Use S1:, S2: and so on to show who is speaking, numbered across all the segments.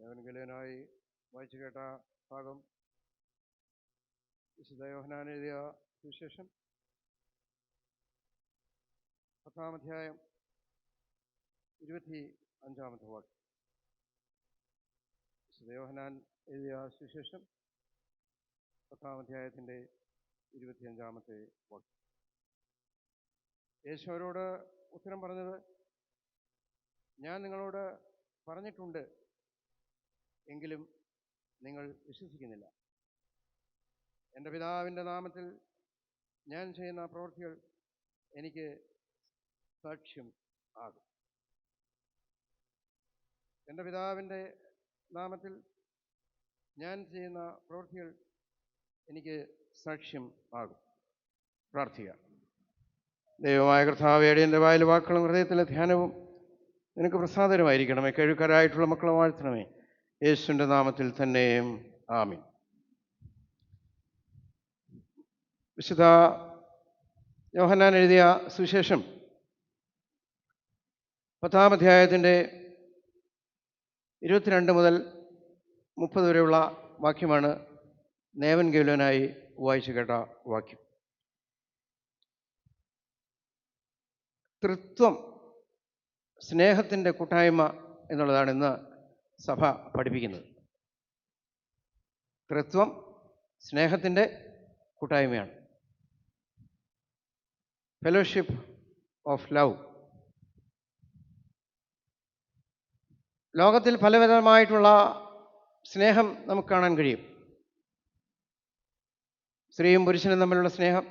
S1: ദേവൻഗലേനായി വായിച്ചു കേട്ട ഭാഗം വിശുദ്ധ യോഹന്നാൻ എഴുതിയ സുവിശേഷം 10-ാം അധ്യായം 25-ാമത്തെ വാക്യം. വിശുദ്ധ യോഹന്നാൻ എഴുതിയ സുവിശേഷം 10-ാം അധ്യായത്തിൻ്റെ 25-ാമത്തെ വാക്യം. യേശു അവരോട് ഉത്തരം പറഞ്ഞത്, ഞാൻ നിങ്ങളോട് പറഞ്ഞിട്ടുണ്ട്, എങ്കിലും നിങ്ങൾ വിശ്വസിക്കുന്നില്ല. എൻ്റെ പിതാവിൻ്റെ നാമത്തിൽ ഞാൻ ചെയ്യുന്ന പ്രവൃത്തികൾ എനിക്ക് സാക്ഷ്യം ആകും. എൻ്റെ പിതാവിൻ്റെ നാമത്തിൽ ഞാൻ ചെയ്യുന്ന പ്രവൃത്തികൾ എനിക്ക് സാക്ഷ്യം ആകും. പ്രാർത്ഥിക്കുക. ദൈവമായ കർത്താവേ, അടിയൻ്റെ വായിലെ വാക്കുകളും ഹൃദയത്തിലെ ധ്യാനവും നിനക്ക് പ്രസാദകരമായിരിക്കണമേ. കഴിവുകാരായിട്ടുള്ള മക്കളെ വാഴ്ത്തണമേ. യേശുവിൻ്റെ നാമത്തിൽ തന്നെ ആമീൻ. വിശുദ്ധ യോഹന്നാൻ എഴുതിയ സുവിശേഷം 10-ാം അധ്യായത്തിൻ്റെ 22 മുതൽ 30 വരെയുള്ള വാക്യമാണ് ദേവൻഗലേനായി വായിച്ചു കേട്ട വാക്യം. തൃത്വം സ്നേഹത്തിൻ്റെ കൂട്ടായ്മ എന്നുള്ളതാണ് ഇന്ന് സഭ പഠിപ്പിക്കുന്നത്. തൃത്വം സ്നേഹത്തിൻ്റെ കൂട്ടായ്മയാണ്. Fellowship of love. ലോകത്തിൽ പലവിധമായിട്ടുള്ള സ്നേഹം നമുക്ക് കാണാൻ കഴിയും. സ്ത്രീയും പുരുഷനും തമ്മിലുള്ള സ്നേഹം,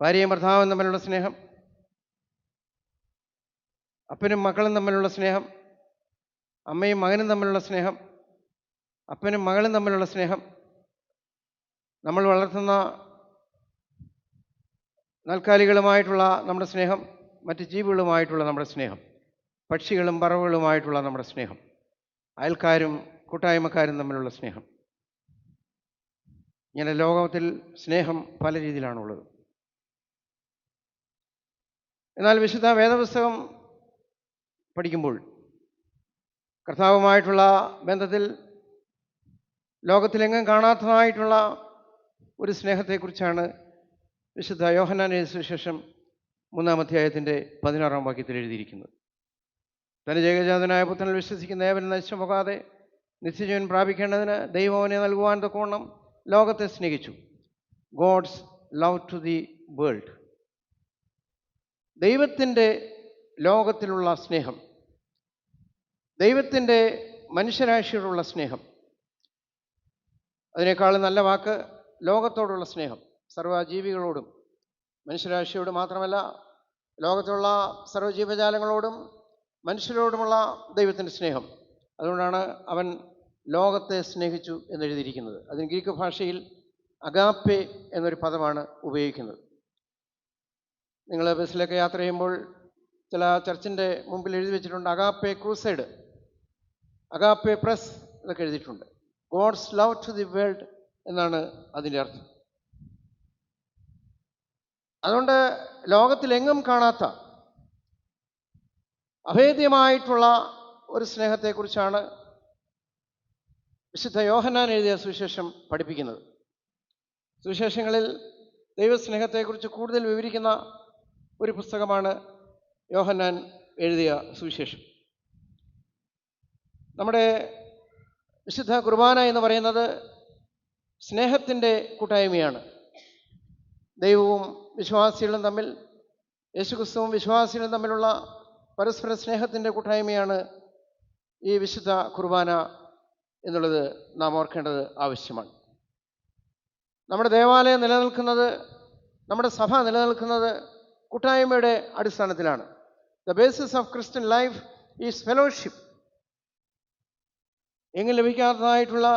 S1: ഭാര്യയും ഭർത്താവും തമ്മിലുള്ള സ്നേഹം, അപ്പനും മക്കളും തമ്മിലുള്ള സ്നേഹം, അമ്മയും മകനും തമ്മിലുള്ള സ്നേഹം, അപ്പനും മകളും തമ്മിലുള്ള സ്നേഹം, നമ്മൾ വളർത്തുന്ന നാൽക്കാലികളുമായിട്ടുള്ള നമ്മുടെ സ്നേഹം, മറ്റ് ജീവികളുമായിട്ടുള്ള നമ്മുടെ സ്നേഹം, പക്ഷികളും പറവകളുമായിട്ടുള്ള നമ്മുടെ സ്നേഹം, അയൽക്കാരും കൂട്ടായ്മക്കാരും തമ്മിലുള്ള സ്നേഹം. ഇങ്ങനെ ലോകത്തിൽ സ്നേഹം പല രീതിയിലാണുള്ളത്. എന്നാൽ വിശുദ്ധ വേദപുസ്തകം പഠിക്കുമ്പോൾ കർത്താവുമായിട്ടുള്ള ബന്ധത്തിൽ ലോകത്തിലെങ്ങും കാണാത്തതായിട്ടുള്ള ഒരു സ്നേഹത്തെക്കുറിച്ചാണ് വിശുദ്ധ യോഹന്നാൻ എഴുതിയ സുവിശേഷം 3-ാം അധ്യായത്തിൻ്റെ 16-ാം വാക്യത്തിൽ എഴുതിയിരിക്കുന്നത്. തൻ്റെ ഏകജാതനായ പുത്രനിൽ വിശ്വസിക്കുന്ന ഏവനും നശിച്ചു പോകാതെ നിത്യജീവൻ പ്രാപിക്കേണ്ടതിന് ദൈവം അവനെ നൽകുവാൻ തക്കവണ്ണം ലോകത്തെ സ്നേഹിച്ചു. God's love to the world. ദൈവത്തിൻ്റെ ലോകത്തിലുള്ള സ്നേഹം, ദൈവത്തിൻ്റെ മനുഷ്യരാശിയോടുള്ള സ്നേഹം, അതിനേക്കാളും നല്ല വാക്ക് ലോകത്തോടുള്ള സ്നേഹം. സർവ്വജീവികളോടും മനുഷ്യരാശിയോട് മാത്രമല്ല, ലോകത്തുള്ള സർവ്വജീവജാലങ്ങളോടും മനുഷ്യരോടുമുള്ള ദൈവത്തിൻ്റെ സ്നേഹം. അതുകൊണ്ടാണ് അവൻ ലോകത്തെ സ്നേഹിച്ചു എന്നെഴുതിയിരിക്കുന്നത്. അതിന് ഗ്രീക്ക് ഭാഷയിൽ അഗാപ്പെ എന്നൊരു പദമാണ് ഉപയോഗിക്കുന്നത്. നിങ്ങൾ ബസ്സിലൊക്കെ യാത്ര ചെയ്യുമ്പോൾ ചില ചർച്ചിൻ്റെ മുമ്പിൽ എഴുതി വെച്ചിട്ടുണ്ട് അഗാപ്പെ ക്രൂസൈഡ്, അഗാപ്പെ പ്രസ് എന്നൊക്കെ എഴുതിയിട്ടുണ്ട്. God's love to the world എന്നാണ് അതിൻ്റെ അർത്ഥം. അതുകൊണ്ട് ലോകത്തിലെങ്ങും കാണാത്ത അഭേദ്യമായിട്ടുള്ള ഒരു സ്നേഹത്തെക്കുറിച്ചാണ് വിശുദ്ധ യോഹന്നാൻ എഴുതിയ സുവിശേഷം പഠിപ്പിക്കുന്നത്. സുവിശേഷങ്ങളിൽ ദൈവസ്നേഹത്തെക്കുറിച്ച് കൂടുതൽ വിവരിക്കുന്ന ഒരു പുസ്തകമാണ് യോഹന്നാൻ എഴുതിയ സുവിശേഷം. നമ്മുടെ വിശുദ്ധ കുർബാന എന്ന് പറയുന്നത് സ്നേഹത്തിൻ്റെ കൂട്ടായ്മയാണ്. ദൈവവും വിശ്വാസികളും തമ്മിൽ, യേശുക്രിസ്തുവും വിശ്വാസികളും തമ്മിലുള്ള പരസ്പര സ്നേഹത്തിൻ്റെ കൂട്ടായ്മയാണ് ഈ വിശുദ്ധ കുർബാന എന്നുള്ളത് നാം ഓർക്കേണ്ടത് ആവശ്യമാണ്. നമ്മുടെ ദേവാലയം നിലനിൽക്കുന്നത്, നമ്മുടെ സഭ നിലനിൽക്കുന്നത് കൂട്ടായ്മയുടെ അടിസ്ഥാനത്തിലാണ്. The basis of Christian life is fellowship. എങ്ങും ലഭിക്കാത്തതായിട്ടുള്ള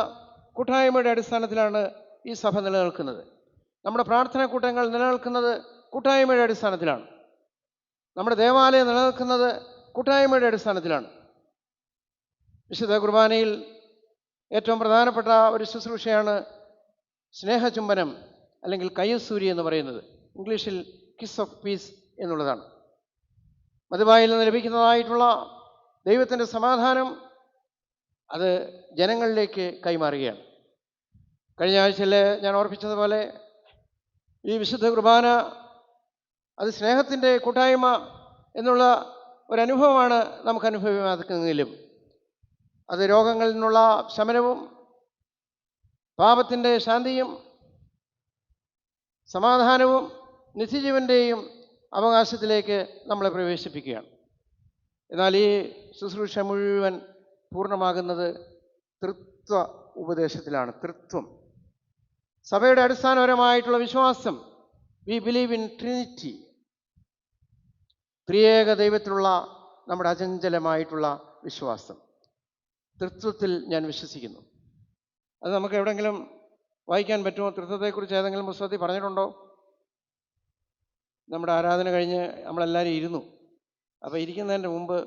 S1: കൂട്ടായ്മയുടെ അടിസ്ഥാനത്തിലാണ് ഈ സഭ നിലനിൽക്കുന്നത്. നമ്മുടെ പ്രാർത്ഥനാ കൂട്ടങ്ങൾ നിലനിൽക്കുന്നത് കൂട്ടായ്മയുടെ അടിസ്ഥാനത്തിലാണ്. നമ്മുടെ ദേവാലയം നിലനിൽക്കുന്നത് കൂട്ടായ്മയുടെ അടിസ്ഥാനത്തിലാണ്. വിശുദ്ധ കുർബാനയിൽ ഏറ്റവും പ്രധാനപ്പെട്ട ഒരു ശുശ്രൂഷയാണ് സ്നേഹചുംബനം അല്ലെങ്കിൽ കയ്യസൂരി എന്ന് പറയുന്നത്. ഇംഗ്ലീഷിൽ കിസ് ഓഫ് പീസ് എന്നുള്ളതാണ്. മദ്ബായിൽ നിന്ന് ലഭിക്കുന്നതായിട്ടുള്ള ദൈവത്തിൻ്റെ സമാധാനം അത് ജനങ്ങളിലേക്ക് കൈമാറുകയാണ്. കഴിഞ്ഞ ആഴ്ചയിൽ ഞാൻ ഓർപ്പിച്ചതുപോലെ ഈ വിശുദ്ധ കുർബാന അത് സ്നേഹത്തിൻ്റെ കൂട്ടായ്മ എന്നുള്ള ഒരനുഭവമാണ് നമുക്ക് അനുഭവമാക്കുന്നതിലും അത് രോഗങ്ങളിൽ നിന്നുള്ള ശമനവും പാപത്തിൻ്റെ ശാന്തിയും സമാധാനവും നിത്യജീവൻ്റെയും അവകാശത്തിലേക്ക് നമ്മളെ പ്രവേശിപ്പിക്കുകയാണ്. എന്നാൽ ഈ ശുശ്രൂഷ മുഴുവൻ പൂർണ്ണമാകുന്നത് തൃത്വ ഉപദേശത്തിലാണ്. തൃത്വം സഭയുടെ അടിസ്ഥാനപരമായിട്ടുള്ള വിശ്വാസം, വി ബിലീവ് ഇൻ ട്രിനിറ്റി, ത്രിയേക ദൈവത്തിലുള്ള നമ്മുടെ അചഞ്ചലമായിട്ടുള്ള വിശ്വാസം. തൃത്വത്തിൽ ഞാൻ വിശ്വസിക്കുന്നു. അത് നമുക്ക് എവിടെയെങ്കിലും വായിക്കാൻ പറ്റുമോ? തൃത്വത്തെക്കുറിച്ച് ഏതെങ്കിലും പുസ്തകത്തിൽ പറഞ്ഞിട്ടുണ്ടോ? നമ്മുടെ ആരാധന കഴിഞ്ഞ് നമ്മളെല്ലാവരും ഇരുന്നു. അപ്പോൾ ഇരിക്കുന്നതിൻ്റെ മുമ്പ്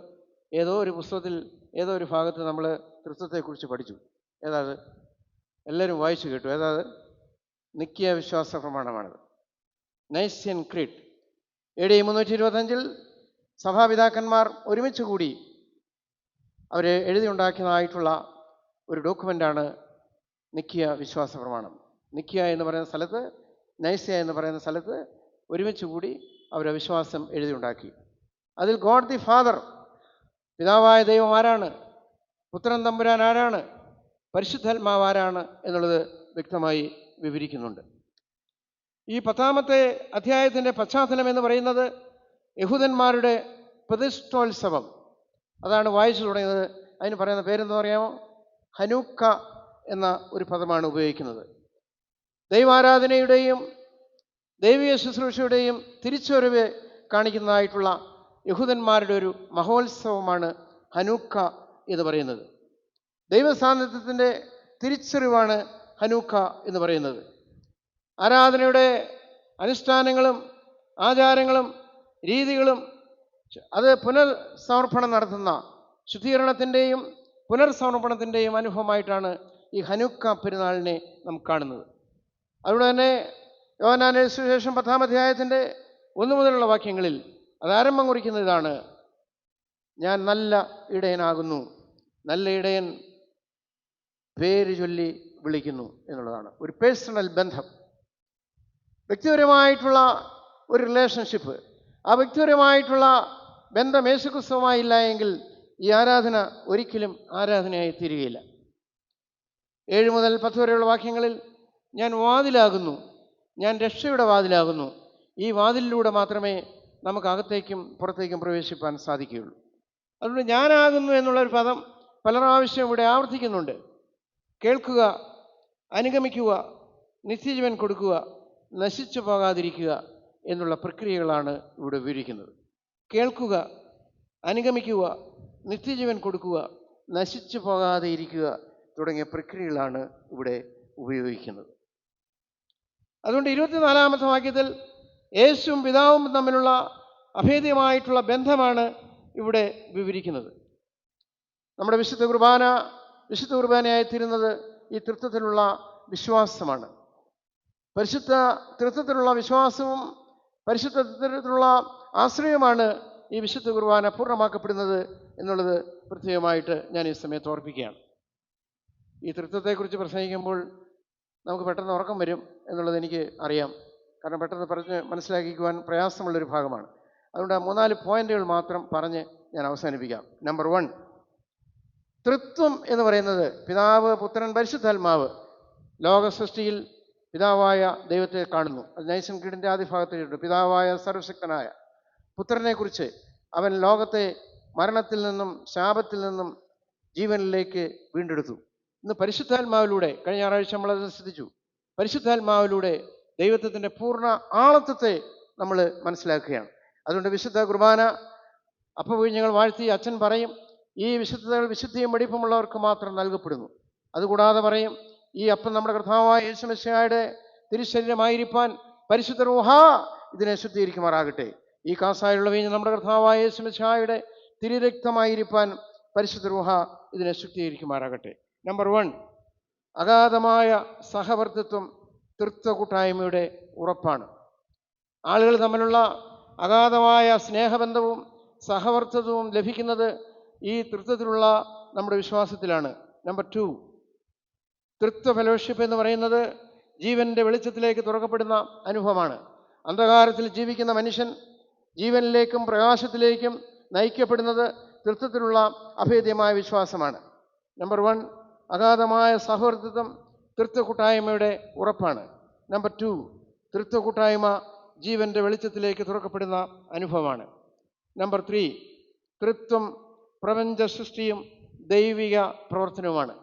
S1: ഏതോ ഒരു പുസ്തകത്തിൽ ഏതോ ഒരു ഭാഗത്ത് നമ്മൾ തൃത്വത്തെക്കുറിച്ച് പഠിച്ചു. ഏതാത്? എല്ലാവരും വായിച്ചു കേട്ടു. ഏതാത്? നിക്കിയ വിശ്വാസ പ്രമാണമാണത്. നൈസ്യൻ ക്രീഡ്. AD 325 സഭാപിതാക്കന്മാർ ഒരുമിച്ച് കൂടി അവർ എഴുതിയുണ്ടാക്കിയതായിട്ടുള്ള ഒരു ഡോക്യുമെൻ്റാണ് നിക്കിയ വിശ്വാസ പ്രമാണം. നിക്കിയ എന്ന് പറയുന്ന സ്ഥലത്ത്, നൈസ്യ എന്ന് പറയുന്ന സ്ഥലത്ത് ഒരുമിച്ച് കൂടി അവർ വിശ്വാസം എഴുതിയുണ്ടാക്കി. അതിൽ ഗോഡ് ദി ഫാദർ, പിതാവായ ദൈവം ആരാണ്, പുത്രൻ തമ്പുരാൻ ആരാണ്, പരിശുദ്ധാത്മാവ് ആരാണ് എന്നുള്ളത് വ്യക്തമായി വിവരിക്കുന്നുണ്ട്. ഈ 10-ാമത്തെ അധ്യായത്തിൻ്റെ പശ്ചാത്തലം എന്ന് പറയുന്നത് യഹൂദന്മാരുടെ പ്രതിഷ്ഠോത്സവം. അതാണ് വായിച്ചു തുടങ്ങിയത്. അതിന് പറയുന്ന പേരെന്ന് പറയാമോ? ഹനൂക്ക എന്ന ഒരു പദമാണ് ഉപയോഗിക്കുന്നത്. ദൈവാരാധനയുടെയും ദൈവിക ശുശ്രൂഷയുടെയും തിരിച്ചുവരവ് കാണിക്കുന്നതായിട്ടുള്ള യഹൂദന്മാരുടെ ഒരു മഹോത്സവമാണ് ഹനൂക്ക എന്ന് പറയുന്നത്. ദൈവസാന്നിധ്യത്തിൻ്റെ തിരിച്ചറിവാണ് ഹനൂക്ക എന്ന് പറയുന്നത്. ആരാധനയുടെ അനുഷ്ഠാനങ്ങളും ആചാരങ്ങളും രീതികളും അത് പുനർസമർപ്പണം നടത്തുന്ന ശുദ്ധീകരണത്തിൻ്റെയും പുനർസമർപ്പണത്തിൻ്റെയും അനുഭവമായിട്ടാണ് ഈ ഹനൂക്ക പെരുന്നാളിനെ നമുക്ക് കാണുന്നത്. അതുകൊണ്ട് തന്നെ യോഹന്നാന്റെ സുവിശേഷം 10-ാം അധ്യായത്തിൻ്റെ 1 മുതലുള്ള വാക്യങ്ങളിൽ അത് ആരംഭം കുറിക്കുന്ന ഇതാണ്: ഞാൻ നല്ല ഇടയനാകുന്നു, നല്ല ഇടയൻ പേര് ചൊല്ലി വിളിക്കുന്നു എന്നുള്ളതാണ്. ഒരു പേഴ്സണൽ ബന്ധം, വ്യക്തിപരമായിട്ടുള്ള ഒരു റിലേഷൻഷിപ്പ്. ആ വ്യക്തിപരമായിട്ടുള്ള ബന്ധം യേശുക്രിസ്തുവുമായില്ല എങ്കിൽ ഈ ആരാധന ഒരിക്കലും ആരാധനയായി തീരുകയില്ല. 7 മുതൽ 10 വരെയുള്ള വാക്യങ്ങളിൽ ഞാൻ വാതിലാകുന്നു, ഞാൻ രക്ഷയുടെ വാതിലാകുന്നു, ഈ വാതിലിലൂടെ മാത്രമേ നമുക്ക് അകത്തേക്കും പുറത്തേക്കും പ്രവേശിപ്പാൻ സാധിക്കുകയുള്ളൂ. അതുകൊണ്ട് ഞാനാകുന്നു എന്നുള്ളൊരു പദം പല പ്രാവശ്യം ഇവിടെ ആവർത്തിക്കുന്നുണ്ട്. കേൾക്കുക, അനുഗമിക്കുക, നിത്യജീവൻ കൊടുക്കുക, നശിച്ചു പോകാതിരിക്കുക എന്നുള്ള പ്രക്രിയകളാണ് ഇവിടെ വിവരിക്കുന്നത്. കേൾക്കുക, അനുഗമിക്കുക, നിത്യജീവൻ കൊടുക്കുക, നശിച്ചു പോകാതെ ഇരിക്കുക തുടങ്ങിയ പ്രക്രിയകളാണ് ഇവിടെ ഉപയോഗിക്കുന്നത്. അതുകൊണ്ട് 24-ാമത്തെ വാക്യത്തിൽ യേശുവും പിതാവും തമ്മിലുള്ള അഭേദ്യമായിട്ടുള്ള ബന്ധമാണ് ഇവിടെ വിവരിക്കുന്നത്. നമ്മുടെ വിശുദ്ധ കുർബാനയായിത്തീരുന്നത് ഈ തൃത്വത്തിലുള്ള വിശ്വാസമാണ്. പരിശുദ്ധ തൃത്വത്തിലുള്ള വിശ്വാസവും പരിശുദ്ധ തൃത്വത്തിലുള്ള ആശ്രയമാണ് ഈ വിശുദ്ധ കുർബാന പൂർണ്ണമാക്കപ്പെടുന്നത് എന്നുള്ളത് പ്രത്യേകമായിട്ട് ഞാൻ ഈ സമയത്ത് ഓർപ്പിക്കുകയാണ്. ഈ തൃത്വത്തെക്കുറിച്ച് പ്രസംഗിക്കുമ്പോൾ നമുക്ക് പെട്ടെന്ന് ഉറക്കം വരും എന്നുള്ളത് എനിക്ക് അറിയാം. കാരണം പെട്ടെന്ന് പറഞ്ഞ് മനസ്സിലാക്കിക്കുവാൻ പ്രയാസമുള്ളൊരു ഭാഗമാണ്. അതുകൊണ്ട് ആ 3-4 പോയിന്റുകൾ മാത്രം പറഞ്ഞ് ഞാൻ അവസാനിപ്പിക്കാം. നമ്പർ 1, തൃത്വം എന്ന് പറയുന്നത് പിതാവ്, പുത്രൻ, പരിശുദ്ധാത്മാവ്. ലോക സൃഷ്ടിയിൽ പിതാവായ ദൈവത്തെ കാണുന്നു. അത് നൈസൻ ക്രീഡിൻ്റെ ആദ്യ ഭാഗത്തിലുണ്ട്. പിതാവായ സർവശക്തനായ പുത്രനെക്കുറിച്ച് അവൻ ലോകത്തെ മരണത്തിൽ നിന്നും ശാപത്തിൽ നിന്നും ജീവനിലേക്ക് വീണ്ടെടുത്തു. ഇന്ന് പരിശുദ്ധാത്മാവിലൂടെ, കഴിഞ്ഞ ഞായറാഴ്ച നമ്മളത് ശ്രദ്ധിച്ചു, പരിശുദ്ധാത്മാവിലൂടെ ദൈവത്വത്തിൻ്റെ പൂർണ്ണ ആളത്വത്തെ നമ്മൾ മനസ്സിലാക്കുകയാണ്. അതുകൊണ്ട് വിശുദ്ധ കുർബാന അപ്പവീഞ്ഞങ്ങൾ വാഴ്ത്തി അച്ഛൻ പറയും, ഈ വിശുദ്ധതകൾ വിശുദ്ധിയും വെടിപ്പുമുള്ളവർക്ക് മാത്രം നൽകപ്പെടുന്നു. അതുകൂടാതെ പറയും, ഈ അപ്പം നമ്മുടെ കർത്താവായ യേശു മിശിഹായുടെ തിരുശരീരമായിരിക്കാൻ പരിശുദ്ധ റൂഹാ ഇതിനെ ശുദ്ധീകരിക്കുമാറാകട്ടെ. ഈ കാസായുള്ള വീഞ്ഞ് നമ്മുടെ കർത്താവായ യേശു മിശിഹായുടെ തിരുരക്തമായിരിക്കാൻ പരിശുദ്ധ റൂഹാ ഇതിനെ ശുദ്ധീകരിക്കുമാറാകട്ടെ. നമ്പർ 1, അഗാധമായ സഹവർത്തിത്വം തൃത്വ കൂട്ടായ്മയുടെ ഉറപ്പാണ്. ആളുകൾ തമ്മിലുള്ള അഗാധമായ സ്നേഹബന്ധവും സഹവർത്തിത്വവും ലഭിക്കുന്നത് ഈ തൃത്വത്തിലുള്ള നമ്മുടെ വിശ്വാസത്തിലാണ്. നമ്പർ 2, തൃത്വ ഫെലോഷിപ്പ് എന്ന് പറയുന്നത് ജീവന്റെ വെളിച്ചത്തിലേക്ക് തുറക്കപ്പെടുന്ന അനുഭവമാണ്. അന്ധകാരത്തിൽ ജീവിക്കുന്ന മനുഷ്യൻ ജീവനിലേക്കും പ്രകാശത്തിലേക്കും നയിക്കപ്പെടുന്നത് തൃത്വത്തിലുള്ള അഭേദ്യമായ വിശ്വാസമാണ്. നമ്പർ 1, അഗാധമായ സഹവർത്തിത്വം തൃത്വ കൂട്ടായ്മയുടെ ഉറപ്പാണ്. നമ്പർ 2, തൃത്വ കൂട്ടായ്മ ജീവന്റെ വെളിച്ചത്തിലേക്ക് തുറക്കപ്പെടുന്ന അനുഭവമാണ്. നമ്പർ 3, തൃത്വം പ്രപഞ്ച സൃഷ്ടിയും ദൈവിക പ്രവർത്തനവുമാണ്.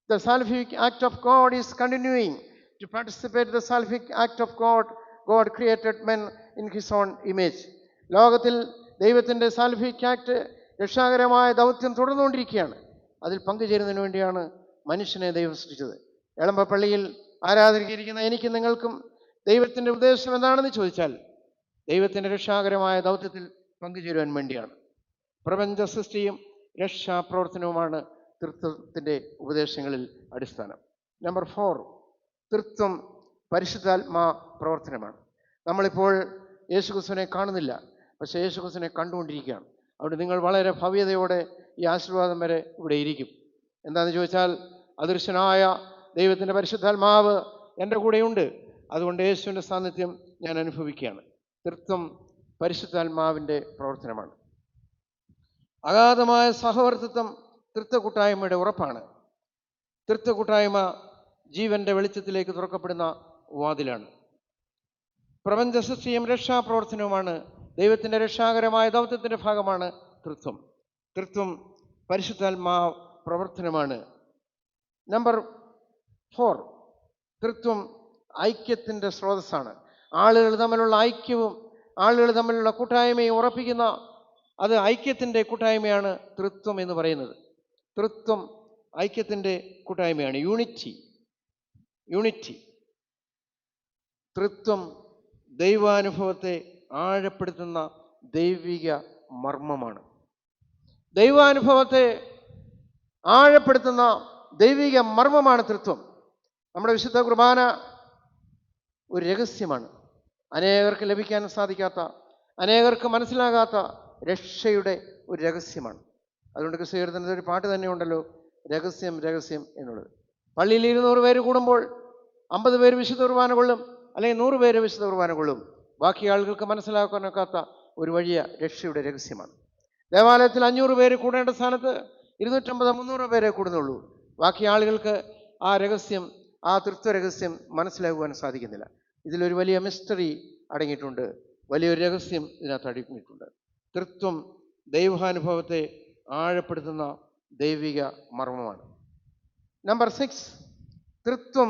S1: The salvific act of God is continuing to participate in the salvific act of God. God created men in his own image. ലോകത്തിൽ ദൈവത്തിൻ്റെ സാൽവിഫിക് ആക്ട് രക്ഷാകരമായ ദൗത്യം തുടർന്നുകൊണ്ടിരിക്കുകയാണ്. അതിൽ പങ്കുചേരുന്നതിന് വേണ്ടിയാണ് മനുഷ്യനെ ദൈവം സൃഷ്ടിച്ചത്. എളമ്പപ്പള്ളിയിൽ ആരാധകരിക്കുന്ന എനിക്കും നിങ്ങൾക്കും ദൈവത്തിൻ്റെ ഉദ്ദേശം എന്താണെന്ന് ചോദിച്ചാൽ ദൈവത്തിൻ്റെ രക്ഷാകരമായ ദൗത്യത്തിൽ പങ്കുചേരുവാൻ വേണ്ടിയാണ്. പ്രപഞ്ച സൃഷ്ടിയും രക്ഷാപ്രവർത്തനവുമാണ് തൃത്വത്തിൻ്റെ ഉപദേശങ്ങളിൽ അടിസ്ഥാനം. നമ്പർ 4, തൃത്വം പരിശുദ്ധാത്മാ പ്രവർത്തനമാണ്. നമ്മളിപ്പോൾ യേശുക്രിസ്തുവിനെ കാണുന്നില്ല, പക്ഷേ യേശുക്രിസ്തുവിനെ കണ്ടുകൊണ്ടിരിക്കുകയാണ്. അതുകൊണ്ട് നിങ്ങൾ വളരെ ഭവ്യതയോടെ ഈ ആശീർവാദം വരെ ഇവിടെ ഇരിക്കും. എന്താണെന്ന് ചോദിച്ചാൽ അദൃശ്യനായ ദൈവത്തിൻ്റെ പരിശുദ്ധാത്മാവ് എൻ്റെ കൂടെയുണ്ട്. അതുകൊണ്ട് യേശുവിൻ്റെ സാന്നിധ്യം ഞാൻ അനുഭവിക്കുകയാണ്. തൃത്വം പരിശുദ്ധാത്മാവിൻ്റെ പ്രവർത്തനമാണ്. അഗാധമായ സഹവർത്തിത്വം തൃത്വ കൂട്ടായ്മയുടെ ഉറപ്പാണ്. തൃത്വ കൂട്ടായ്മ ജീവന്റെ വെളിച്ചത്തിലേക്ക് തുറക്കപ്പെടുന്ന വാതിലാണ്. പ്രപഞ്ച സൃഷ്ടിയും രക്ഷാപ്രവർത്തനവുമാണ് ദൈവത്തിൻ്റെ രക്ഷാകരമായ ദൗത്യത്തിൻ്റെ ഭാഗമാണ് തൃത്വം. തൃത്വം പരിശുദ്ധാത്മാ പ്രവർത്തനമാണ്. നമ്പർ 4, തൃത്വം ഐക്യത്തിൻ്റെ സ്രോതസ്സാണ്. ആളുകൾ തമ്മിലുള്ള ഐക്യവും ആളുകൾ തമ്മിലുള്ള കൂട്ടായ്മയും ഉറപ്പിക്കുന്ന അത് ഐക്യത്തിൻ്റെ കൂട്ടായ്മയാണ് തൃത്വം എന്ന് പറയുന്നത്. തൃത്വം ഐക്യത്തിൻ്റെ കൂട്ടായ്മയാണ്. യൂണിറ്റി. തൃത്വം ദൈവാനുഭവത്തെ ആഴപ്പെടുത്തുന്ന ദൈവിക മർമ്മമാണ്. ദൈവാനുഭവത്തെ ആഴപ്പെടുത്തുന്ന ദൈവിക മർമ്മമാണ് തൃത്വം. നമ്മുടെ വിശുദ്ധ കുർബാന ഒരു രഹസ്യമാണ്. അനേകർക്ക് ലഭിക്കാൻ സാധിക്കാത്ത, അനേകർക്ക് മനസ്സിലാകാത്ത രക്ഷയുടെ ഒരു രഹസ്യമാണ്. അതുകൊണ്ട് ക്രിസ്തുകീർത്തനത്തിൽ ഒരു പാട്ട് തന്നെ ഉണ്ടല്ലോ, രഹസ്യം രഹസ്യം എന്നുള്ളത്. പള്ളിയിൽ 200 പേര് കൂടുമ്പോൾ 50 പേര് വിശുദ്ധ കുർബാന കൊള്ളും, അല്ലെങ്കിൽ 100 പേര് വിശുദ്ധ കുർബാന കൊള്ളും. ബാക്കി ആളുകൾക്ക് മനസ്സിലാക്കാനൊക്കാത്ത ഒരു വലിയ രക്ഷയുടെ രഹസ്യമാണ്. ദേവാലയത്തിൽ 500 പേര് കൂടേണ്ട സ്ഥാനത്ത് 250-300 പേരെ കൂടുന്നുള്ളൂ. ബാക്കി ആളുകൾക്ക് ആ രഹസ്യം, ആ തൃത്വ രഹസ്യം മനസ്സിലാക്കുവാൻ സാധിക്കുന്നില്ല. ഇതിലൊരു വലിയ മിസ്റ്ററി അടങ്ങിയിട്ടുണ്ട്, വലിയൊരു രഹസ്യം ഇതിനകത്ത് അടങ്ങിയിട്ടുണ്ട്. തൃത്വം ദൈവാനുഭവത്തെ ആഴപ്പെടുത്തുന്ന ദൈവിക മർമ്മമാണ്. നമ്പർ 6, തൃത്വം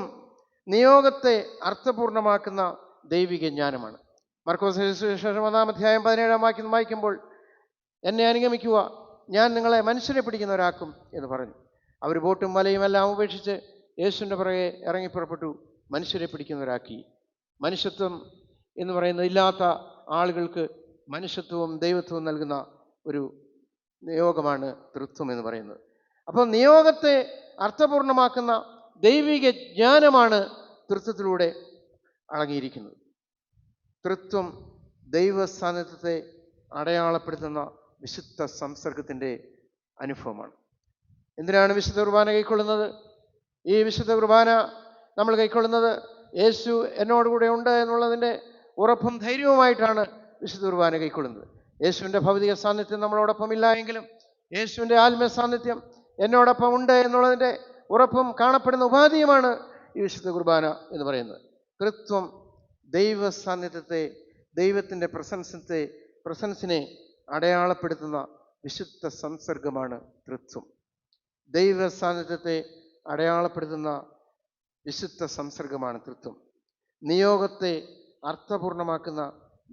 S1: നിയോഗത്തെ അർത്ഥപൂർണമാക്കുന്ന ദൈവിക ജ്ഞാനമാണ്. മർക്കോസ് സുവിശേഷം 1-ാം അധ്യായം 17-ാം വാക്യം വായിക്കുമ്പോൾ, എന്നെ അനുഗമിക്കുക, ഞാൻ നിങ്ങളെ മനുഷ്യരെ പിടിക്കുന്നവരാക്കും എന്ന് പറഞ്ഞു. അവർ ബോട്ടും വലയും എല്ലാം ഉപേക്ഷിച്ച് യേശുവിൻ്റെ പുറകെ ഇറങ്ങിപ്പുറപ്പെട്ടു, മനുഷ്യരെ പിടിക്കുന്നവരാക്കി. മനുഷ്യത്വം എന്ന് പറയുന്നത് ഇല്ലാത്ത ആളുകൾക്ക് മനുഷ്യത്വവും ദൈവത്വവും നൽകുന്ന ഒരു നിയോഗമാണ് തൃത്വം എന്ന് പറയുന്നത്. അപ്പോൾ നിയോഗത്തെ അർത്ഥപൂർണമാക്കുന്ന ദൈവിക ജ്ഞാനമാണ് തൃത്വത്തിലൂടെ അടങ്ങിയിരിക്കുന്നത്. തൃത്വം ദൈവ സാന്നിധ്യത്തെ അടയാളപ്പെടുത്തുന്ന വിശുദ്ധ സംസർഗത്തിൻ്റെ അനുഭവമാണ്. എന്തിനാണ് വിശുദ്ധ കുർബാന കൈക്കൊള്ളുന്നത്? ഈ വിശുദ്ധ കുർബാന നമ്മൾ കൈക്കൊള്ളുന്നത് യേശു എന്നോടുകൂടെ ഉണ്ട് എന്നുള്ളതിൻ്റെ ഉറപ്പും ധൈര്യവുമായിട്ടാണ് വിശുദ്ധ കുർബാന കൈക്കൊള്ളുന്നത്. യേശുവിൻ്റെ ഭൗതിക സാന്നിധ്യം നമ്മളോടൊപ്പം ഇല്ല എങ്കിലും യേശുവിൻ്റെ ആത്മീയ സാന്നിധ്യം എന്നോടൊപ്പം ഉണ്ട് എന്നുള്ളതിൻ്റെ ഉറപ്പും കാണപ്പെടുന്ന ഉപാധിയുമാണ് ഈ വിശുദ്ധ കുർബാന എന്ന് പറയുന്നത്. തൃത്വം ദൈവ സാന്നിധ്യത്തെ, ദൈവത്തിൻ്റെ പ്രസൻസിനെ അടയാളപ്പെടുത്തുന്ന വിശുദ്ധ സംസർഗമാണ് തൃത്വം. ദൈവ സാന്നിധ്യത്തെ അടയാളപ്പെടുത്തുന്ന വിശുദ്ധ സംസർഗമാണ് തൃത്വം. നിയോഗത്തെ അർത്ഥപൂർണമാക്കുന്ന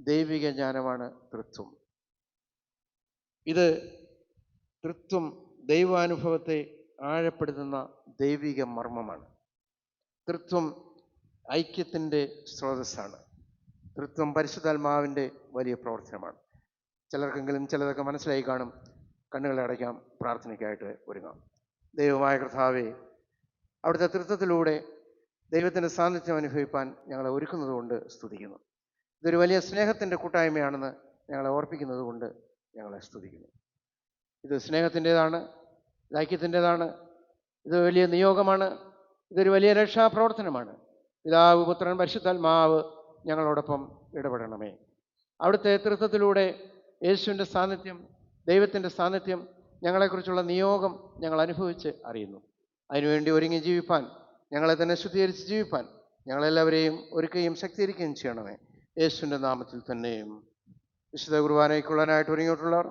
S1: ദൈവിക ജ്ഞാനമാണ് തൃത്വം. ഇത് തൃത്വം ദൈവാനുഭവത്തെ ആഴപ്പെടുത്തുന്ന ദൈവിക മർമ്മമാണ്. തൃത്വം ഐക്യത്തിൻ്റെ സ്രോതസ്സാണ്. തൃത്വം പരിശുദ്ധാത്മാവിൻ്റെ വലിയ പ്രവർത്തനമാണ്. ചിലർക്കെങ്കിലും ചിലതൊക്കെ മനസ്സിലായി കാണും. കണ്ണുകളെ അടയ്ക്കാം, പ്രാർത്ഥനയ്ക്കായിട്ട് ഒരുങ്ങാം. ദൈവമായ കർത്താവേ, അവിടുത്തെ തൃത്വത്തിലൂടെ ദൈവത്തിൻ്റെ സാന്നിധ്യം അനുഭവിപ്പാൻ ഞങ്ങളെ ഒരുക്കുന്നത് കൊണ്ട് സ്തുതിക്കുന്നു. ഇതൊരു വലിയ സ്നേഹത്തിൻ്റെ കൂട്ടായ്മയാണെന്ന് ഞങ്ങളെ ഓർപ്പിക്കുന്നത് കൊണ്ട് ഞങ്ങളെ സ്തുതിക്കുന്നു. ഇത് സ്നേഹത്തിൻ്റെതാണ്, ഇത് ഐക്യത്തിൻ്റെതാണ്, ഇത് വലിയ നിയോഗമാണ്. ഇതൊരു വലിയ രക്ഷാപ്രവർത്തനമാണ്. പിതാവ്, പുത്രൻ, പരിശുദ്ധാത്മാവ് ഞങ്ങളോടൊപ്പം ഇടപെടണമേ. അവിടുത്തെ തൃത്വത്തിലൂടെ യേശുവിൻ്റെ സാന്നിധ്യം, ദൈവത്തിൻ്റെ സാന്നിധ്യം, ഞങ്ങളെക്കുറിച്ചുള്ള നിയോഗം ഞങ്ങൾ അനുഭവിച്ച് അറിയുന്നു. അതിനുവേണ്ടി ഒരുങ്ങി ജീവിപ്പാൻ, ഞങ്ങളെ തന്നെ ശുദ്ധീകരിച്ച് ജീവിപ്പാൻ ഞങ്ങളെല്ലാവരെയും ഒരുക്കുകയും ശക്തീകരിക്കുകയും ചെയ്യണമേ. യേശുവിൻ്റെ നാമത്തിൽ തന്നെയും. വിശുദ്ധ കുർബാനയ്ക്കുള്ളതിനായിട്ട് ഒരുങ്ങിയിട്ടുള്ളവർ